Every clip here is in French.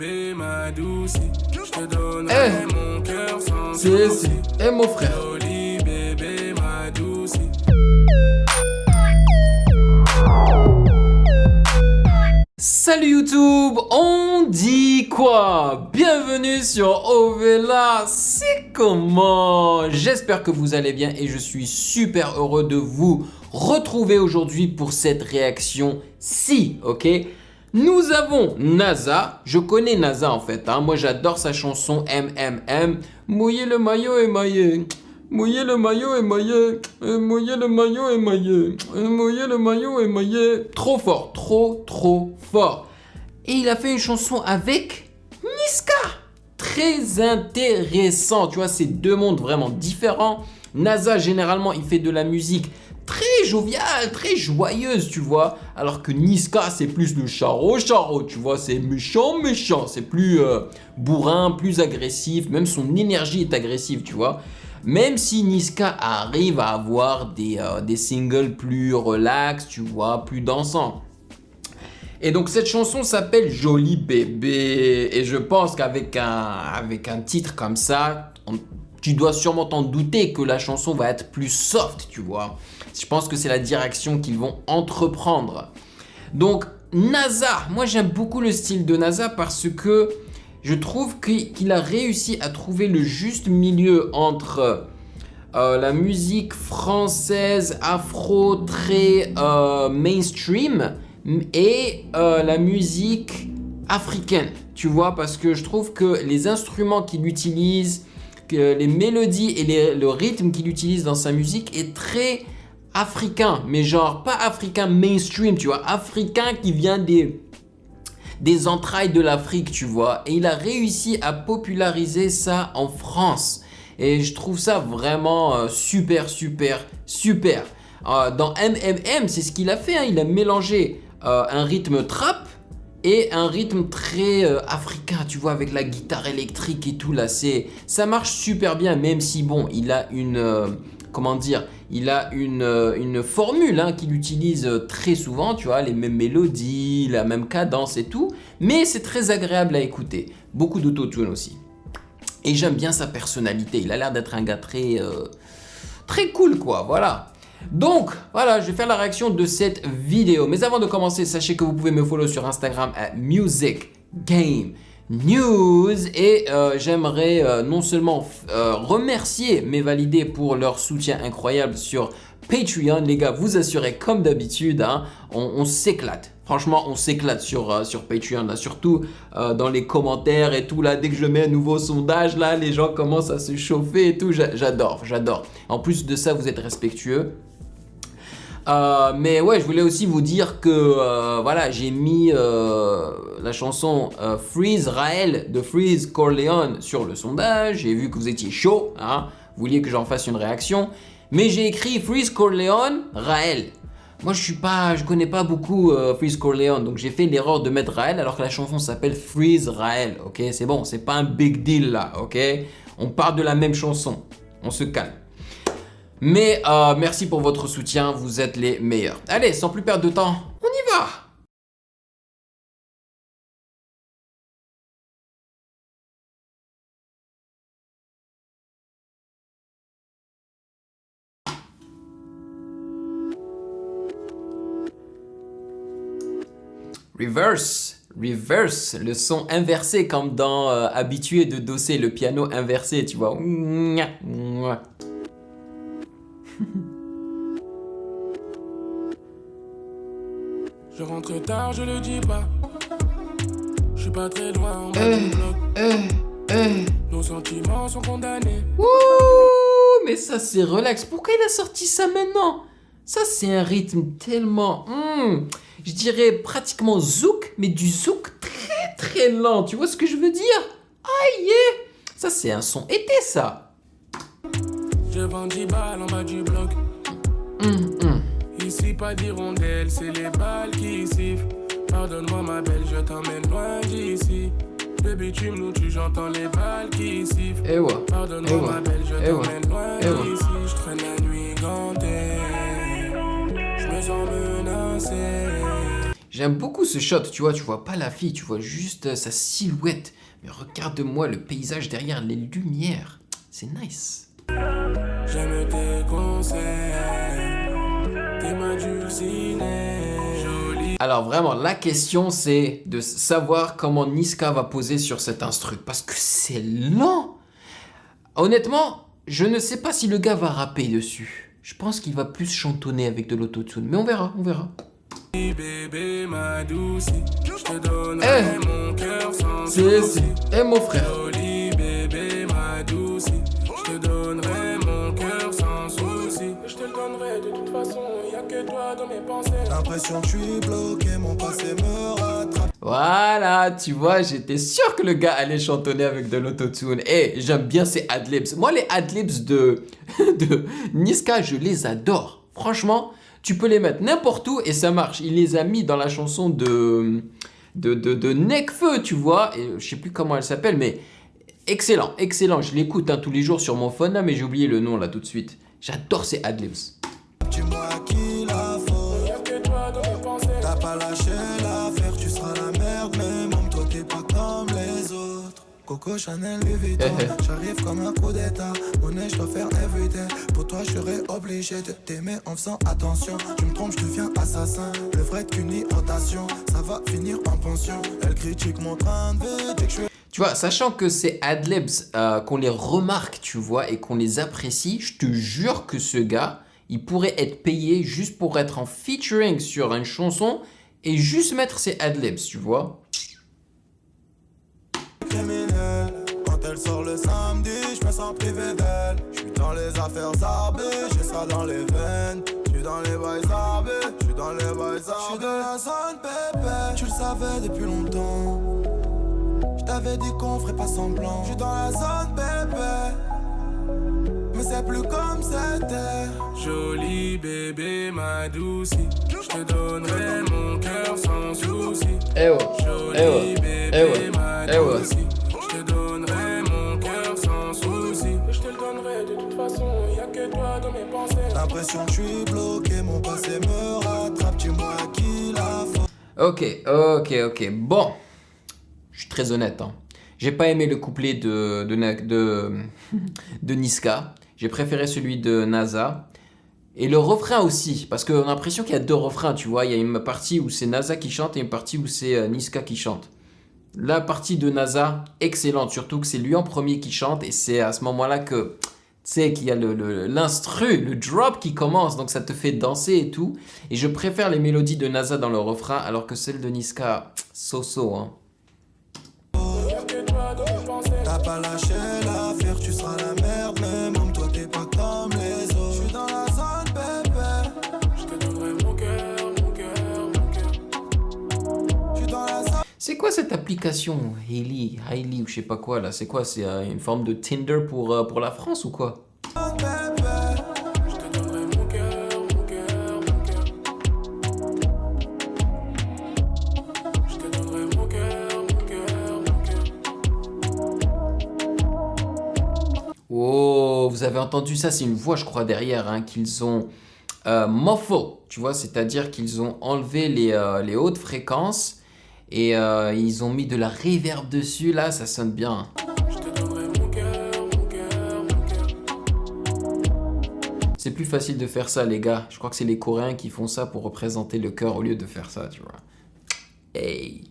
Ma douce, je te donnerai mon cœur sans C'est mon frère. Joli bébé, ma douce. Salut YouTube, on dit quoi? Bienvenue sur Ovela, c'est comment? J'espère que vous allez bien et je suis super heureux de vous retrouver aujourd'hui pour cette réaction-ci, ok? Nous avons NASA, je connais NASA en fait, hein. Moi j'adore sa chanson MMM, mouiller le maillot émaillé, mouiller le maillot émaillé, mouiller le maillot émaillé, mouiller le maillot émaillé, trop fort, trop fort. Et il a fait une chanson avec Niska, très intéressant, tu vois, c'est deux mondes vraiment différents. NASA généralement il fait de la musique très joviale, très joyeuse, tu vois. Alors que Niska, c'est plus le charo, tu vois. C'est méchant. C'est plus bourrin, plus agressif. Même son énergie est agressive, tu vois. Même si Niska arrive à avoir des singles plus relax, tu vois, plus dansants. Et donc cette chanson s'appelle Joli bébé. Et je pense qu'avec un titre comme ça, tu dois sûrement t'en douter que la chanson va être plus soft, tu vois. Je pense que c'est la direction qu'ils vont entreprendre. Donc NASA, moi j'aime beaucoup le style de NASA parce que je trouve qu'il a réussi à trouver le juste milieu entre la musique française afro très mainstream et la musique africaine, tu vois, parce que je trouve que les instruments qu'il utilise, que les mélodies et le rythme qu'il utilise dans sa musique est très africain, mais genre pas africain mainstream, tu vois, africain qui vient des entrailles de l'Afrique, tu vois, et il a réussi à populariser ça en France, et je trouve ça vraiment super. Dans MMM, c'est ce qu'il a fait, hein. Il a mélangé un rythme trap et un rythme très africain, tu vois, avec la guitare électrique et tout là, ça marche super bien, même si bon, il a une formule hein, qu'il utilise très souvent, tu vois, les mêmes mélodies, la même cadence et tout, mais c'est très agréable à écouter, beaucoup d'autotune aussi. Et j'aime bien sa personnalité, il a l'air d'être un gars très cool quoi, voilà. Donc voilà, je vais faire la réaction de cette vidéo. Mais avant de commencer, sachez que vous pouvez me follow sur Instagram à Music Game News. Et j'aimerais non seulement remercier mes validés pour leur soutien incroyable sur Patreon. Les gars, vous assurez comme d'habitude, hein, on s'éclate. Franchement, on s'éclate sur Patreon, là, surtout dans les commentaires et tout. Là, dès que je mets un nouveau sondage, là, les gens commencent à se chauffer et tout. J'adore. En plus de ça, vous êtes respectueux. Mais ouais, je voulais aussi vous dire que voilà, j'ai mis la chanson Freeze Raël de Freeze Corleone sur le sondage. J'ai vu que vous étiez chaud, hein, vous vouliez que j'en fasse une réaction. Mais j'ai écrit Freeze Corleone Raël. Moi je connais pas beaucoup Freeze Corleone, donc j'ai fait l'erreur de mettre Raël alors que la chanson s'appelle Freeze Raël, ok? C'est bon, c'est pas un big deal là, ok? On parle de la même chanson, on se calme. Mais merci pour votre soutien, vous êtes les meilleurs. Allez, sans plus perdre de temps, on y va! Reverse, le son inversé comme dans Habitué de Dossé, le piano inversé, tu vois. Je rentre tard, je le dis pas. Je suis pas très loin, en bas du bloc. Nos sentiments sont condamnés. Ouh, mais ça c'est relax. Pourquoi il a sorti ça maintenant? Ça c'est un rythme tellement, je dirais pratiquement zouk, mais du zouk très lent. Tu vois ce que je veux dire? Ah yeah, ça c'est un son été ça. Je vends 10 balles en bas du bloc. Ici pas d'hirondelle, c'est les balles qui sifflent. Pardonne-moi ma belle, je t'emmène loin d'ici. Le bitume nous tue, j'entends les balles qui sifflent. Pardonne-moi ma belle, je t'emmène loin d'ici. Je traîne la nuit gantée, je me sens menacé. J'aime beaucoup ce shot, tu vois pas la fille, tu vois juste sa silhouette. Mais regarde-moi le paysage derrière, les lumières. C'est nice. J'aime tes conseils, t'es ma dulcinée, jolie. Alors vraiment, la question c'est de savoir comment Niska va poser sur cet instru. Parce que c'est lent. Honnêtement, je ne sais pas si le gars va rapper dessus. Je pense qu'il va plus chantonner avec de l'autotune. Mais on verra. Bébé ma douce, je te donnerai mon cœur sans souci. Mon frère. Jolie bébé ma douce, je te donnerai mon cœur sans souci. Je te le donnerai de toute façon, y'a que toi dans mes pensées. L'impression que je suis bloqué, mon passé me rattrape. Voilà, tu vois, j'étais sûr que le gars allait chantonner avec de l'autotune. Et j'aime bien ces adlibs. Moi, les adlibs de Niska, je les adore. Franchement, tu peux les mettre n'importe où et ça marche. Il les a mis dans la chanson de Nekfeu, tu vois. Et je sais plus comment elle s'appelle, mais excellent. Je l'écoute tous les jours sur mon phone, là, mais j'ai oublié le nom là tout de suite. J'adore ces adlibs. Dis-moi à qui la faute, y'a que toi dans mes pensées. T'as pas lâché l'affaire, tu seras la merde, mais même toi t'es pas comme les autres. Coco Chanel, Louis Vuitton, j'arrive comme un coup d'état. Monnaie, je dois faire everyday. Pour toi, je serais obligé de t'aimer en faisant attention. Tu me trompes, je deviens assassin. Le vrai qu'une rotation, ça va finir en pension. Elle critique mon train de vie, dès que je suis... Tu vois, sachant que ces adlibs, qu'on les remarque, tu vois, et qu'on les apprécie, je te jure que ce gars, il pourrait être payé juste pour être en featuring sur une chanson et juste mettre ses adlibs, tu vois. Criminel, quand elle sort le samedi, je me sens privé d'elle. Je suis dans les affaires arbées, j'ai ça dans les veines. Je suis dans les bails arbés, je suis dans les bails arbés. Je suis dans la zone bébé, tu le savais depuis longtemps. Je t'avais dit qu'on ferait pas semblant. Je suis dans la zone bébé, mais c'est plus comme c'était. Jolie bébé ma douce, je te donnerai mon cœur sans souci. Jolie bébé ma douce, je te donnerai mon cœur sans souci. Je te le donnerai de toute façon, y'a que toi dans mes pensées. L'impression que je suis bloqué, mon passé me rattrape. Dis-moi à qui la faute. Ok. Bon, je suis très honnête. J'ai pas aimé le couplet de Niska. J'ai préféré celui de NASA. Et le refrain aussi, parce qu'on a l'impression qu'il y a deux refrains, tu vois. Il y a une partie où c'est NASA qui chante et une partie où c'est Niska qui chante. La partie de NASA, excellente, surtout que c'est lui en premier qui chante et c'est à ce moment-là que, tu sais, qu'il y a l'instru, le drop qui commence, donc ça te fait danser et tout. Et je préfère les mélodies de NASA dans le refrain, alors que celle de Niska, so-so, hein. T'as pas lâché l'affaire, tu seras la merde, mais même toi t'es pas comme les autres. Je suis dans la zone bébé, je te donnerai mon cœur. Je suis dans la zone. C'est quoi cette application Hailey ou je sais pas quoi là? C'est quoi? C'est une forme de Tinder pour la France ou quoi? Je te donnerai mon cœur. Je te donnerai mon cœur. Oh, vous avez entendu ça? C'est une voix, je crois, derrière, hein, qu'ils ont muffle, tu vois, c'est-à-dire qu'ils ont enlevé les hautes fréquences et ils ont mis de la reverb dessus. Là, ça sonne bien. Je te donnerai mon cœur. C'est plus facile de faire ça, les gars. Je crois que c'est les Coréens qui font ça pour représenter le cœur au lieu de faire ça, tu vois. Hey.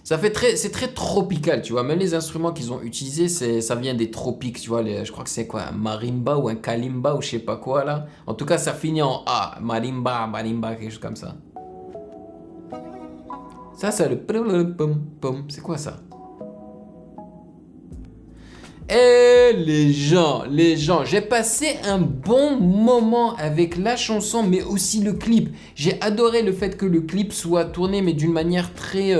C'est très tropical, tu vois. Même les instruments qu'ils ont utilisés, ça vient des tropiques, tu vois. Je crois que c'est quoi, un marimba ou un kalimba ou je sais pas quoi là. En tout cas, ça finit en A, marimba, quelque chose comme ça. Ça, c'est le pum. C'est quoi ça? Eh les gens, j'ai passé un bon moment avec la chanson, mais aussi le clip. J'ai adoré le fait que le clip soit tourné, mais d'une manière très...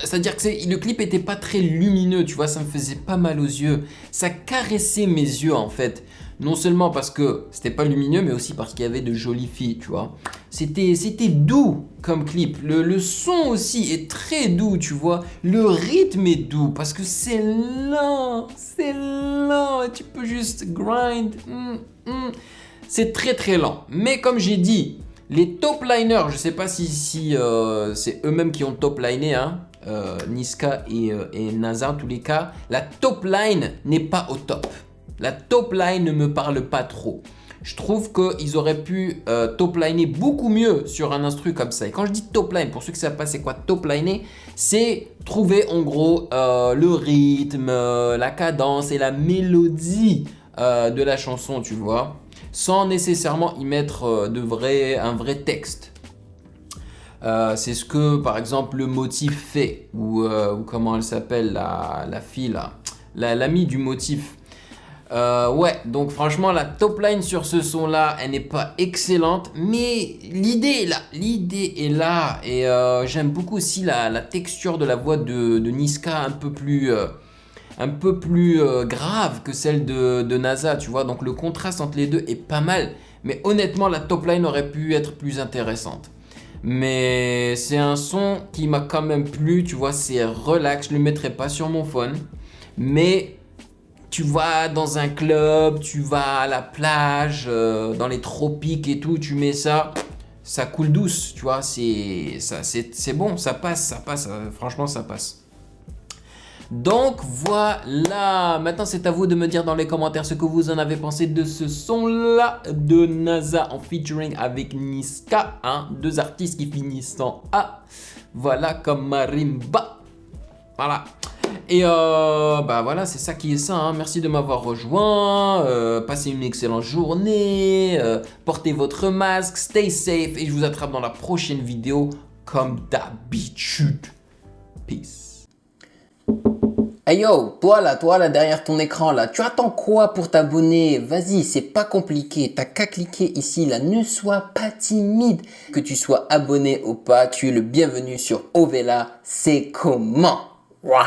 C'est-à-dire que le clip était pas très lumineux, tu vois, ça me faisait pas mal aux yeux. Ça caressait mes yeux en fait. Non seulement parce que c'était pas lumineux, mais aussi parce qu'il y avait de jolies filles, tu vois. C'était doux comme clip. Le son aussi est très doux, tu vois. Le rythme est doux parce que c'est lent. C'est lent. Tu peux juste grind. C'est très très lent. Mais comme j'ai dit, les top liners, je sais pas si c'est eux-mêmes qui ont top liné, hein. Niska et NASA en tous les cas. La top line n'est pas au top. La top line ne me parle pas trop. Je trouve qu'ils auraient pu top liner beaucoup mieux sur un instru comme ça. Et quand je dis top line, pour ceux qui ne savent pas c'est quoi top liner, c'est trouver en gros le rythme, la cadence et la mélodie de la chanson, tu vois, sans nécessairement y mettre un vrai texte. C'est ce que par exemple le motif fait, ou comment elle s'appelle, la fille là, l'amie du motif. Ouais, donc franchement la top line sur ce son là, elle n'est pas excellente, mais l'idée est là, et j'aime beaucoup aussi la texture de la voix de Niska, un peu plus grave que celle de NASA, tu vois, donc le contraste entre les deux est pas mal, mais honnêtement la top line aurait pu être plus intéressante. Mais c'est un son qui m'a quand même plu, tu vois, c'est relax, je le mettrai pas sur mon phone, mais tu vas dans un club, tu vas à la plage, dans les tropiques et tout, tu mets ça, ça coule douce, tu vois, c'est bon, ça passe, franchement ça passe. Donc voilà, maintenant c'est à vous de me dire dans les commentaires ce que vous en avez pensé de ce son-là de NASA en featuring avec Niska, hein, deux artistes qui finissent en A, voilà, comme Marimba, voilà. Et bah voilà, c'est ça qui est ça, hein. Merci de m'avoir rejoint, passez une excellente journée, portez votre masque, stay safe, et je vous attrape dans la prochaine vidéo comme d'habitude. Peace. Hey yo, toi là derrière ton écran là, tu attends quoi pour t'abonner? Vas-y, c'est pas compliqué, t'as qu'à cliquer ici là, ne sois pas timide. Que tu sois abonné ou pas, tu es le bienvenu sur Ovela, c'est comment? Ouah.